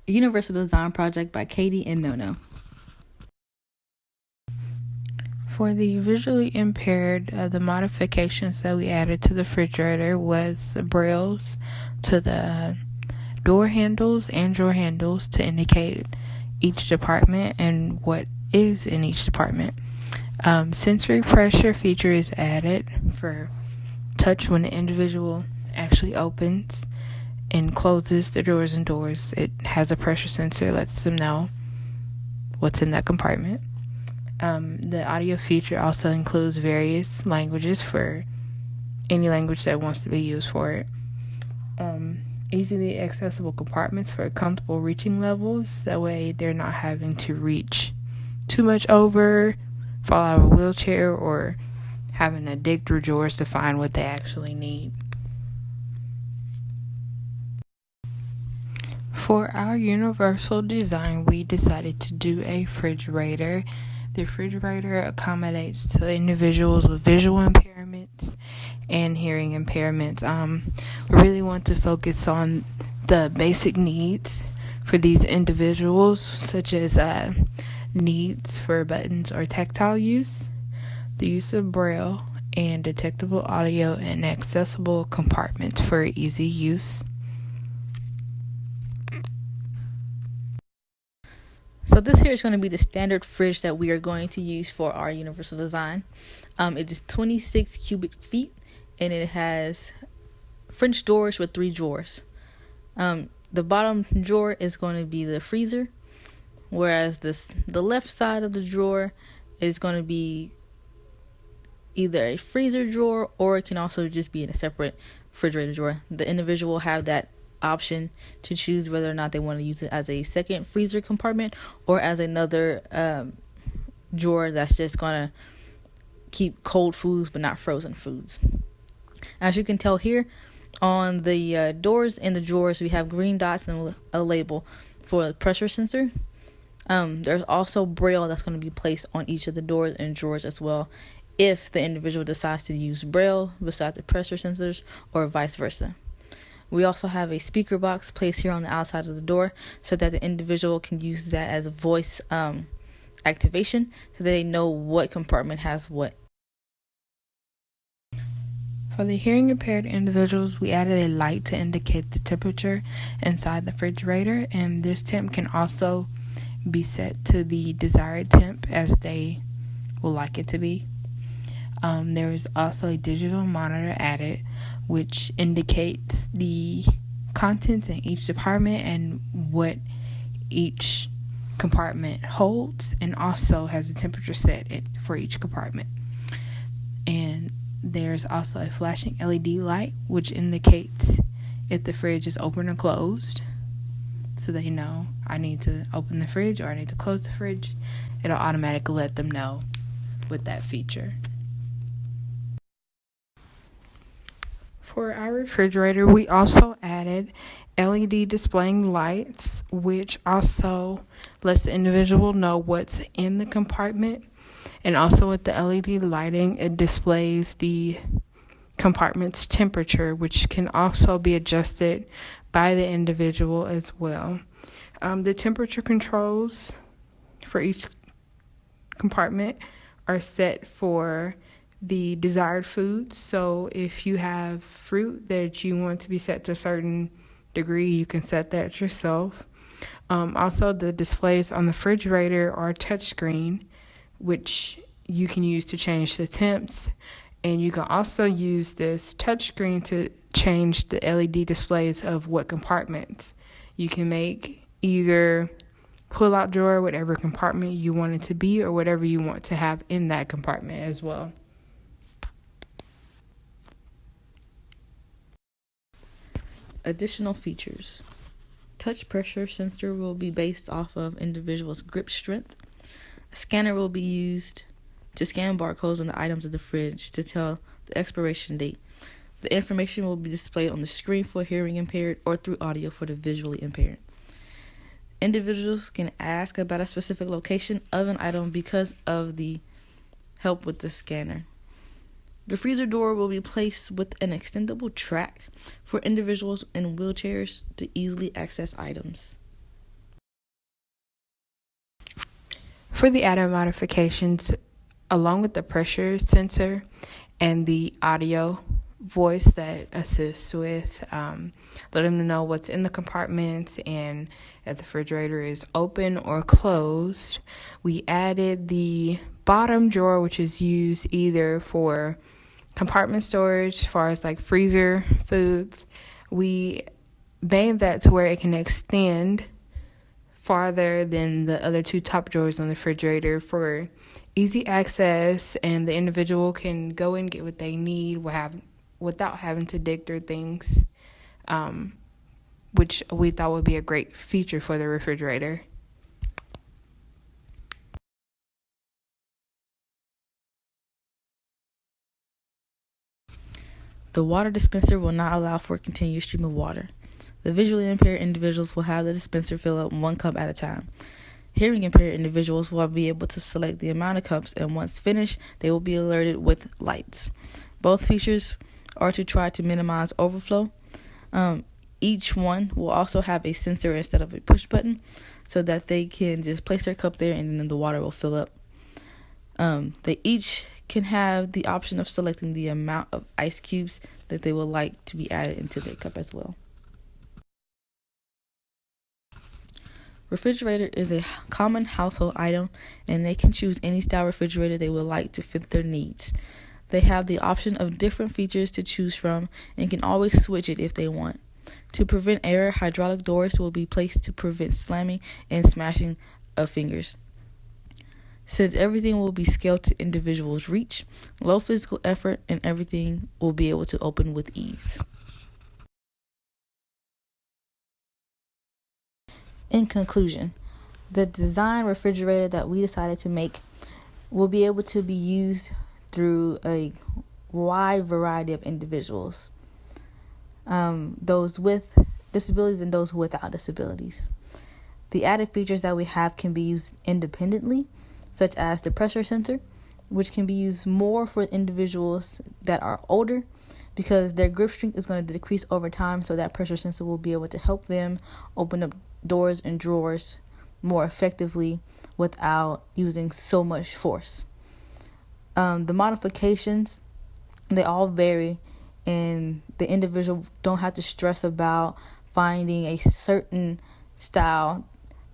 a universal design project by Katie and Nono. For the visually impaired, the modifications that we added to the refrigerator was the brailles to the door handles and drawer handles to indicate each department and what is in each department. Sensory pressure feature is added for touch when the individual actually opens and closes the drawers and doors. It has a pressure sensor, lets them know what's in that compartment. The audio feature also includes various languages for any language that wants to be used for it. Easily accessible compartments for comfortable reaching levels. That way they're not having to reach too much over, fall out of a wheelchair, or having to dig through drawers to find what they actually need. For our universal design, we decided to do a refrigerator. The refrigerator accommodates to individuals with visual impairments and hearing impairments. We really want to focus on the basic needs for these individuals, such as needs for buttons or tactile use, the use of braille, and detectable audio and accessible compartments for easy use. So this here is going to be the standard fridge that we are going to use for our universal design. It is 26 cubic feet, and it has French doors with 3 drawers. The bottom drawer is going to be the freezer, whereas the left side of the drawer is going to be either a freezer drawer, or it can also just be in a separate refrigerator drawer. The individual will have that option to choose whether or not they want to use it as a second freezer compartment or as another drawer that's just going to keep cold foods but not frozen foods. As you can tell here on the doors and the drawers, we have green dots and a label for the pressure sensor. There's also braille that's going to be placed on each of the doors and drawers as well, if the individual decides to use braille beside the pressure sensors or vice versa. We also have a speaker box placed here on the outside of the door so that the individual can use that as a voice activation so that they know what compartment has what. For the hearing impaired individuals, we added a light to indicate the temperature inside the refrigerator, and this temp can also be set to the desired temp as they will like it to be. There is also a digital monitor added, which indicates the contents in each department and what each compartment holds, and also has a temperature set for each compartment. And there's also a flashing LED light, which indicates if the fridge is open or closed, so they know I need to open the fridge or I need to close the fridge. It'll automatically let them know with that feature. For our refrigerator, we also added LED displaying lights, which also lets the individual know what's in the compartment. And also with the LED lighting, it displays the compartment's temperature, which can also be adjusted by the individual as well. The temperature controls for each compartment are set for the desired foods. So if you have fruit that you want to be set to a certain degree, you can set that yourself. Also, the displays on the refrigerator are touchscreen, which you can use to change the temps. And you can also use this touchscreen to change the LED displays of what compartments. You can make either pull-out drawer, whatever compartment you want it to be, or whatever you want to have in that compartment as well. Additional features. Touch pressure sensor will be based off of individual's grip strength. A scanner will be used to scan barcodes on the items of the fridge to tell the expiration date. The information will be displayed on the screen for hearing impaired or through audio for the visually impaired. Individuals can ask about a specific location of an item because of the help with the scanner. The freezer door will be placed with an extendable track for individuals in wheelchairs to easily access items. For the added modifications, along with the pressure sensor and the audio voice that assists with letting them know what's in the compartments and if the refrigerator is open or closed, we added the bottom drawer, which is used either for compartment storage as far as like freezer foods. We made that to where it can extend farther than the other two top drawers on the refrigerator for easy access, and the individual can go and get what they need without having to dig through things, which we thought would be a great feature for the refrigerator. The water dispenser will not allow for a continuous stream of water. The visually impaired individuals will have the dispenser fill up 1 cup at a time. Hearing impaired individuals will be able to select the amount of cups, and once finished, they will be alerted with lights. Both features are to try to minimize overflow. Each one will also have a sensor instead of a push button, so that they can just place their cup there and then the water will fill up. They each can have the option of selecting the amount of ice cubes that they would like to be added into their cup as well. Refrigerator is a common household item, and they can choose any style refrigerator they would like to fit their needs. They have the option of different features to choose from and can always switch it if they want. To prevent error, hydraulic doors will be placed to prevent slamming and smashing of fingers. Since everything will be scaled to individuals' reach, low physical effort, and everything will be able to open with ease. In conclusion, the design refrigerator that we decided to make will be able to be used through a wide variety of individuals, those with disabilities and those without disabilities. The added features that we have can be used independently, such as the pressure sensor, which can be used more for individuals that are older because their grip strength is going to decrease over time, so that pressure sensor will be able to help them open up doors and drawers more effectively without using so much force. The modifications, they all vary, and the individual don't have to stress about finding a certain style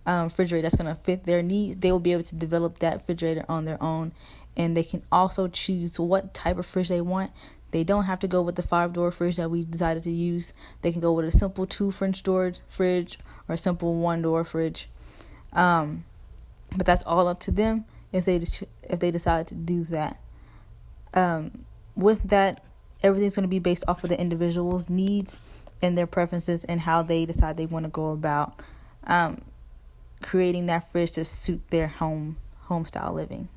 refrigerator that's going to fit their needs. They will be able to develop that refrigerator on their own, and they can also choose what type of fridge they want. They don't have to go with the 5-door fridge that we decided to use. They can go with a simple 2 French door fridge or a simple 1-door fridge. But that's all up to them if they decide to do that. With that, everything's going to be based off of the individual's needs and their preferences and how they decide they want to go about creating that fridge to suit their home style living.